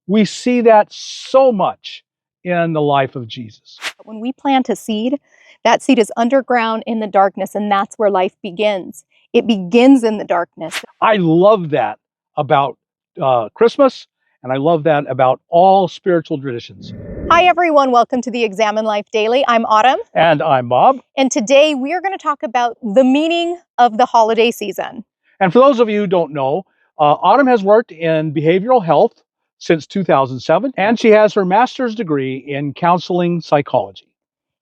We see that so much in the life of Jesus. When we plant a seed, that seed is underground in the darkness, and that's where life begins. It begins in the darkness. I love that about Christmas, and I love that about all spiritual traditions. Hi everyone, welcome to the Examine Life Daily. I'm Autumn. And I'm Bob. And today we are going to talk about the meaning of the holiday season. And for those of you who don't know, Autumn has worked in behavioral health since 2007, and she has her master's degree in counseling psychology.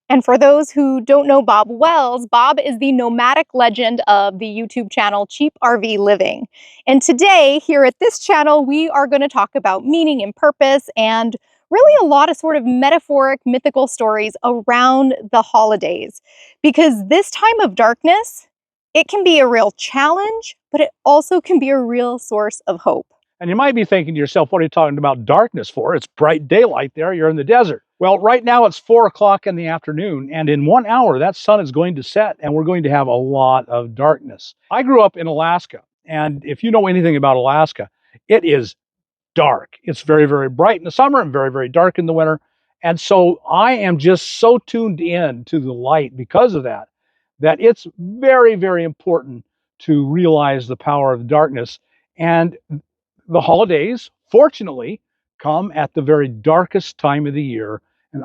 And for those who don't know Bob Wells, Bob is the nomadic legend of the YouTube channel Cheap RV Living. And today, here at this channel, we are going to talk about meaning and purpose and really a lot of sort of metaphoric, mythical stories around the holidays. Because this time of darkness, it can be a real challenge, but it also can be a real source of hope. And you might be thinking to yourself, what are you talking about darkness for? It's bright daylight there, you're in the desert. Well, right now it's 4 o'clock in the afternoon, and in 1 hour that sun is going to set, and we're going to have a lot of darkness. I grew up in Alaska, and if you know anything about Alaska, it is dark. It's very, very bright in the summer and very, very dark in the winter. And so I am just so tuned in to the light because of that, that it's very, very important to realize the power of darkness. And the holidays, fortunately, come at the very darkest time of the year. And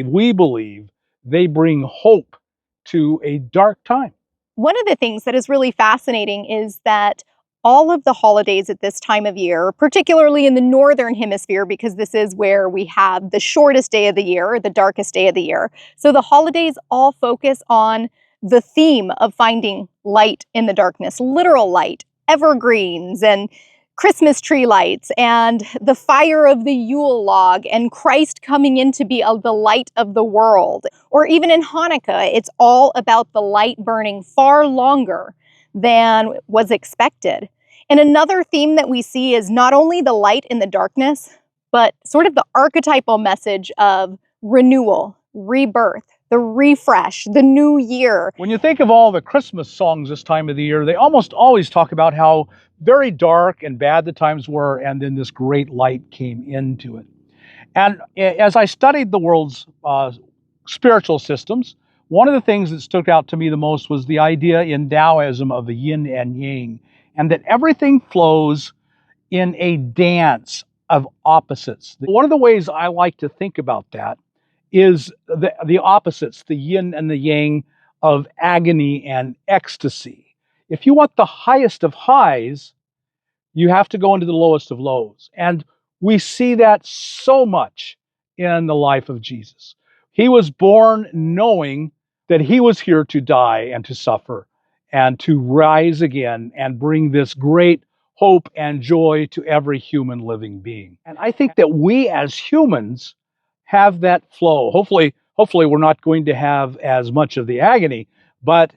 we believe, they bring hope to a dark time. One of the things that is really fascinating is that all of the holidays at this time of year, particularly in the Northern Hemisphere, because this is where we have the shortest day of the year, or the darkest day of the year. So the holidays all focus on the theme of finding light in the darkness, literal light, evergreens and Christmas tree lights and the fire of the Yule log and Christ coming in to be the light of the world. Or even in Hanukkah, it's all about the light burning far longer than was expected. And another theme that we see is not only the light in the darkness, but sort of the archetypal message of renewal, rebirth, the refresh, the new year. When you think of all the Christmas songs this time of the year, they almost always talk about how very dark and bad the times were, and then this great light came into it. And as I studied the world's spiritual systems, one of the things that stuck out to me the most was the idea in Taoism of the yin and yang, and that everything flows in a dance of opposites. One of the ways I like to think about that is the opposites, the yin and the yang of agony and ecstasy. If you want the highest of highs, you have to go into the lowest of lows. And we see that so much in the life of Jesus. He was born knowing that he was here to die and to suffer and to rise again and bring this great hope and joy to every human living being. And I think that we as humans have that flow. Hopefully we're not going to have as much of the agony, but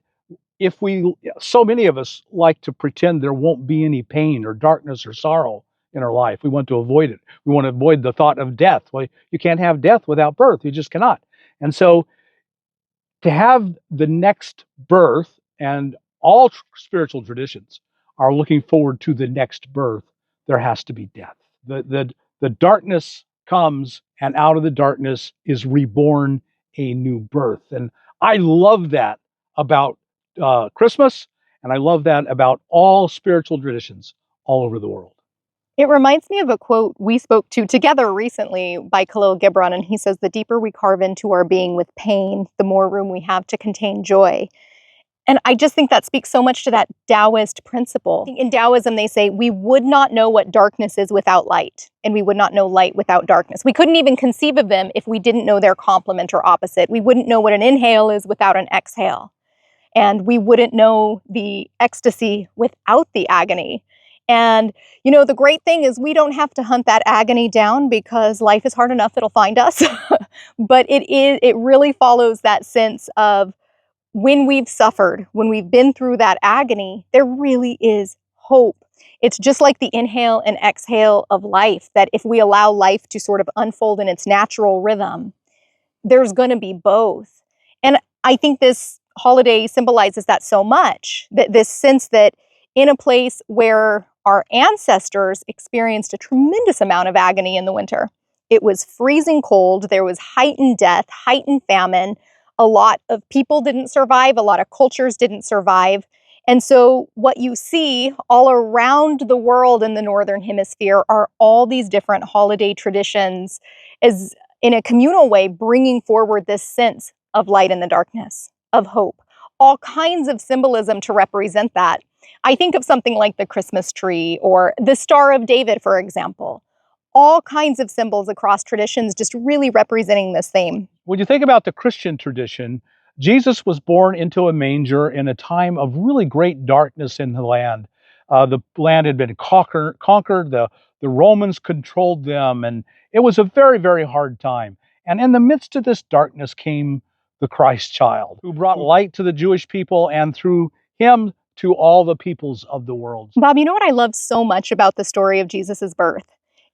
so many of us like to pretend there won't be any pain or darkness or sorrow in our life. We want to avoid it. We want to avoid the thought of death. Well, you can't have death without birth. You just cannot. And so to have the next birth, and all spiritual traditions are looking forward to the next birth, there has to be death. The darkness comes, and out of the darkness is reborn a new birth. And I love that about Christmas, and I love that about all spiritual traditions all over the world. It reminds me of a quote we spoke to together recently by Khalil Gibran, and he says, "The deeper we carve into our being with pain, the more room we have to contain joy." And I just think that speaks so much to that Taoist principle. In Taoism, they say, we would not know what darkness is without light, and we would not know light without darkness. We couldn't even conceive of them if we didn't know their complement or opposite. We wouldn't know what an inhale is without an exhale. And we wouldn't know the ecstasy without the agony. And, you know, the great thing is we don't have to hunt that agony down because life is hard enough, it'll find us. But it really follows that sense of when we've suffered, when we've been through that agony, there really is hope. It's just like the inhale and exhale of life, that if we allow life to sort of unfold in its natural rhythm, there's going to be both. And I think this holiday symbolizes that so much, that this sense that in a place where our ancestors experienced a tremendous amount of agony in the winter. It was freezing cold, there was heightened death, heightened famine. A lot of people didn't survive, a lot of cultures didn't survive. And so what you see all around the world in the Northern Hemisphere are all these different holiday traditions as in a communal way, bringing forward this sense of light in the darkness, of hope, all kinds of symbolism to represent that. I think of something like the Christmas tree or the Star of David, for example. All kinds of symbols across traditions just really representing this theme. When you think about the Christian tradition, Jesus was born into a manger in a time of really great darkness in the land. The land had been conquered, the Romans controlled them, and it was a very, very hard time. And in the midst of this darkness came the Christ child, who brought light to the Jewish people and through him to all the peoples of the world. Bob, you know what I love so much about the story of Jesus's birth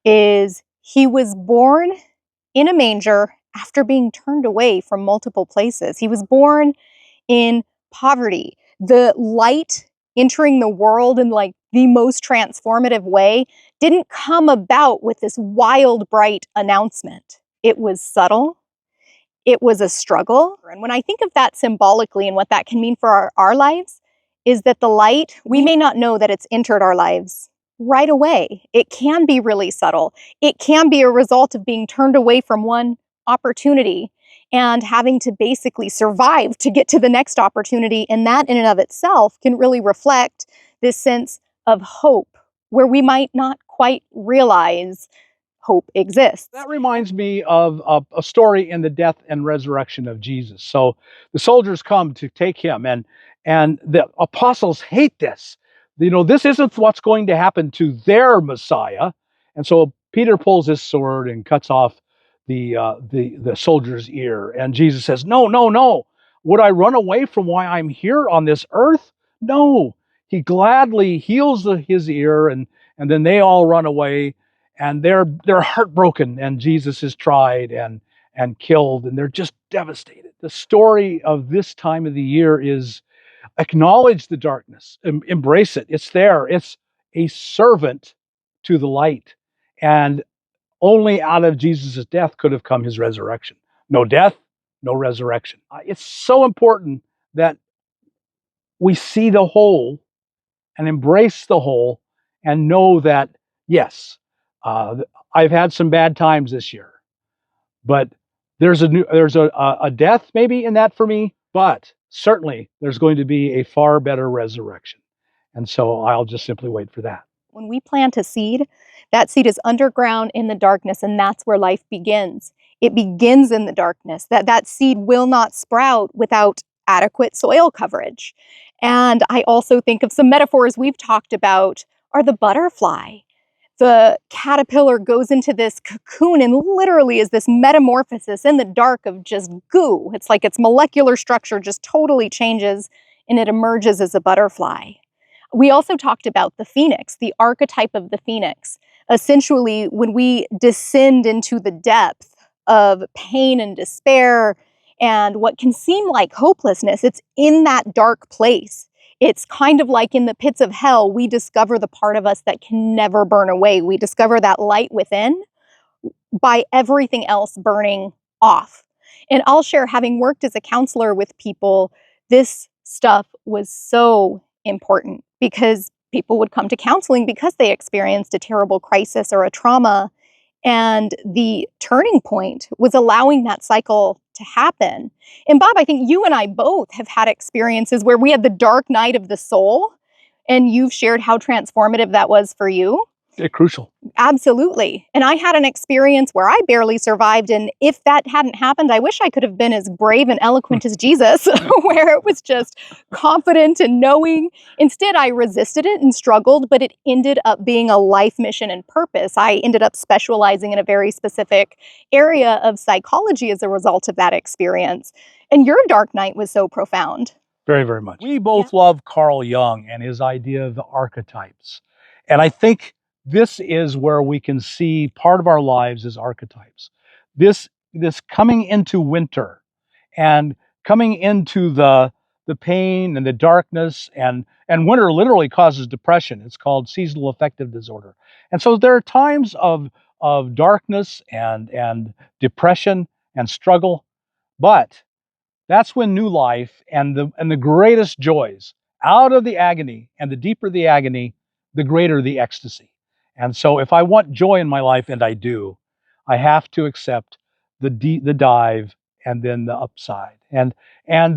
is he was born in a manger after being turned away from multiple places. He was born in poverty. The light entering the world in like the most transformative way didn't come about with this wild, bright announcement. It was subtle. It was a struggle. And when I think of that symbolically and what that can mean for our lives, is that the light, we may not know that it's entered our lives right away. It can be really subtle. It can be a result of being turned away from one opportunity and having to basically survive to get to the next opportunity. And that in and of itself can really reflect this sense of hope where we might not quite realize hope exists. That reminds me of a story in the death and resurrection of Jesus. So the soldiers come to take him, and the apostles hate this. You know, this isn't what's going to happen to their Messiah. And so Peter pulls his sword and cuts off the soldier's ear. And Jesus says, "No, no, no. Would I run away from why I'm here on this earth? No." He gladly heals his ear, and then they all run away, and they're heartbroken. And Jesus is tried and killed, and they're just devastated. The story of this time of the year is acknowledge the darkness, embrace it. It's there. It's a servant to the light. And only out of Jesus' death could have come his resurrection. No death, no resurrection. It's so important that we see the whole and embrace the whole and know that, yes, I've had some bad times this year, but there's a death maybe in that for me, but certainly there's going to be a far better resurrection. And so I'll just simply wait for that. When we plant a seed, that seed is underground in the darkness, and that's where life begins. It begins in the darkness. That seed will not sprout without adequate soil coverage. And I also think of some metaphors we've talked about are the butterfly. The caterpillar goes into this cocoon and literally is this metamorphosis in the dark of just goo. It's like its molecular structure just totally changes and it emerges as a butterfly. We also talked about the phoenix, the archetype of the phoenix. Essentially, when we descend into the depth of pain and despair and what can seem like hopelessness, it's in that dark place. It's kind of like in the pits of hell, we discover the part of us that can never burn away. We discover that light within by everything else burning off. And I'll share, having worked as a counselor with people, this stuff was so important because people would come to counseling because they experienced a terrible crisis or a trauma. And the turning point was allowing that cycle to happen. And Bob, I think you and I both have had experiences where we had the dark night of the soul, and you've shared how transformative that was for you. Crucial. Absolutely. And I had an experience where I barely survived. And if that hadn't happened, I wish I could have been as brave and eloquent as Jesus, where it was just confident and knowing. Instead, I resisted it and struggled, but it ended up being a life mission and purpose. I ended up specializing in a very specific area of psychology as a result of that experience. And your dark night was so profound. Very, very much. We both love Carl Jung and his idea of the archetypes. And I think this is where we can see part of our lives as archetypes. This coming into winter and coming into the the pain and the darkness, and winter literally causes depression. It's called seasonal affective disorder. And so there are times of darkness and depression and struggle, but that's when new life and the greatest joys out of the agony, and the deeper the agony, the greater the ecstasy. And so if I want joy in my life, and I do, I have to accept the dive and then the upside. And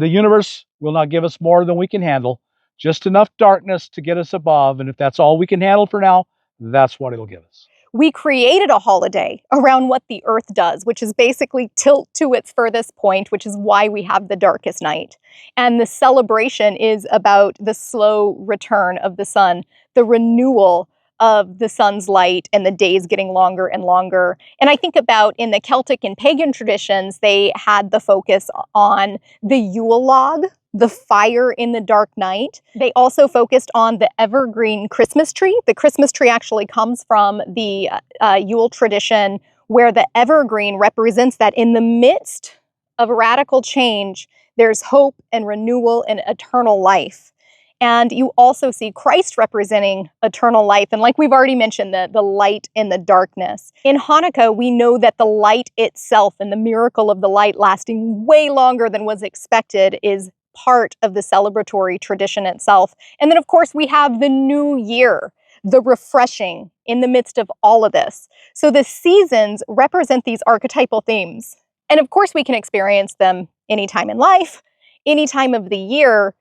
the universe will not give us more than we can handle, just enough darkness to get us above. And if that's all we can handle for now, that's what it'll give us. We created a holiday around what the Earth does, which is basically tilt to its furthest point, which is why we have the darkest night. And the celebration is about the slow return of the sun, the renewal of the sun's light, and the days getting longer and longer. And I think about in the Celtic and pagan traditions, they had the focus on the Yule log, the fire in the dark night. They also focused on the evergreen Christmas tree. The Christmas tree actually comes from the Yule tradition, where the evergreen represents that in the midst of radical change, there's hope and renewal and eternal life. And you also see Christ representing eternal life. And like we've already mentioned, the light in the darkness. In Hanukkah, we know that the light itself and the miracle of the light lasting way longer than was expected is part of the celebratory tradition itself. And then, of course, we have the new year, the refreshing in the midst of all of this. So the seasons represent these archetypal themes. And of course, we can experience them anytime in life, any time of the year.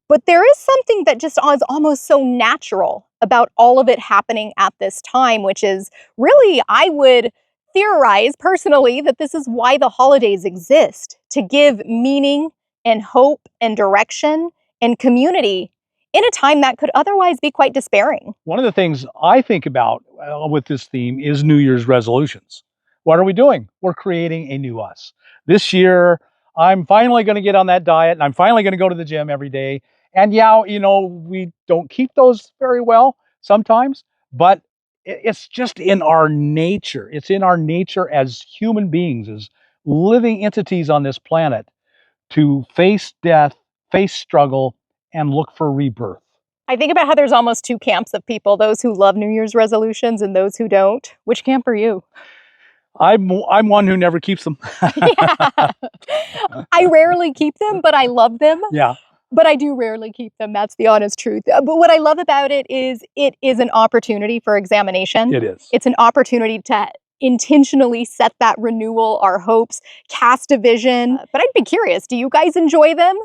But there is something that just is almost so natural about all of it happening at this time, which is really, I would theorize personally that this is why the holidays exist, to give meaning and hope and direction and community in a time that could otherwise be quite despairing. One of the things I think about with this theme is New Year's resolutions. What are we doing? We're creating a new us. This year, I'm finally going to get on that diet, and I'm finally going to go to the gym every day. And yeah, we don't keep those very well sometimes, but it's just in our nature. It's in our nature as human beings, as living entities on this planet, to face death, face struggle, and look for rebirth. I think about how there's almost two camps of people, those who love New Year's resolutions and those who don't. Which camp are you? I'm one who never keeps them. Yeah. I rarely keep them, but I love them. Yeah. But I do rarely keep them. That's the honest truth. But what I love about it is an opportunity for examination. It is. It's an opportunity to intentionally set that renewal, our hopes, cast a vision. But I'd be curious, do you guys enjoy them?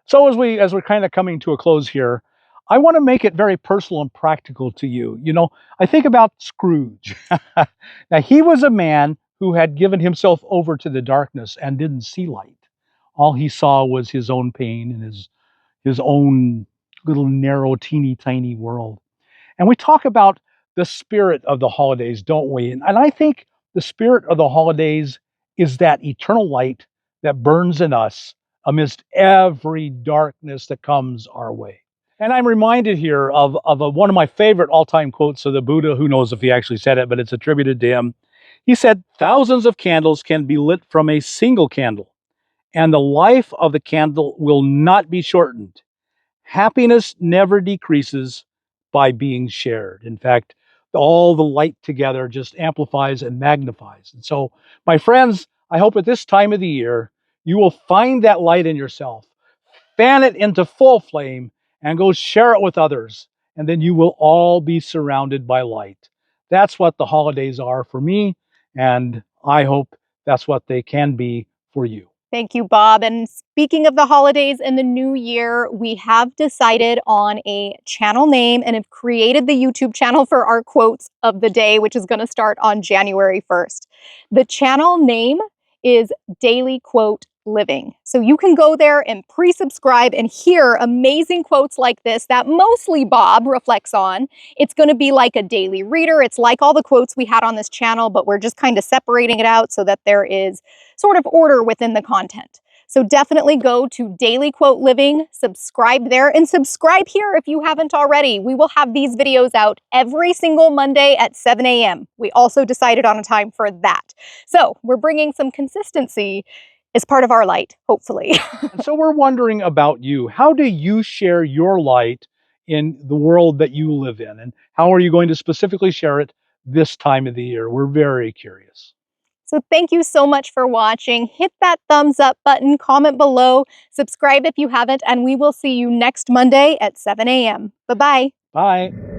So as we're kind of coming to a close here, I want to make it very personal and practical to you. I think about Scrooge. Now, he was a man who had given himself over to the darkness and didn't see light. All he saw was his own pain and his own little narrow, teeny tiny world. And we talk about the spirit of the holidays, don't we? And I think the spirit of the holidays is that eternal light that burns in us amidst every darkness that comes our way. And I'm reminded here of one of my favorite all-time quotes of the Buddha. Who knows if he actually said it, but it's attributed to him. He said, "Thousands of candles can be lit from a single candle, and the life of the candle will not be shortened. Happiness never decreases by being shared. In fact, all the light together just amplifies and magnifies." And so, my friends, I hope at this time of the year, you will find that light in yourself, fan it into full flame, and go share it with others. And then you will all be surrounded by light. That's what the holidays are for me, and I hope that's what they can be for you. Thank you, Bob. And speaking of the holidays and the new year, we have decided on a channel name and have created the YouTube channel for our quotes of the day, which is going to start on January 1st. The channel name is Daily Quote Living. So you can go there and pre-subscribe and hear amazing quotes like this that mostly Bob reflects on. It's going to be like a daily reader. It's like all the quotes we had on this channel, but we're just kind of separating it out so that there is sort of order within the content. So definitely go to Daily Quote Living, subscribe there, and subscribe here if you haven't already. We will have these videos out every single Monday at 7 a.m. We also decided on a time for that. So we're bringing some consistency is part of our light, hopefully. And so we're wondering about you. How do you share your light in the world that you live in? And how are you going to specifically share it this time of the year? We're very curious. So thank you so much for watching. Hit that thumbs up button, comment below, subscribe if you haven't, and we will see you next Monday at 7 a.m. Bye-bye. Bye.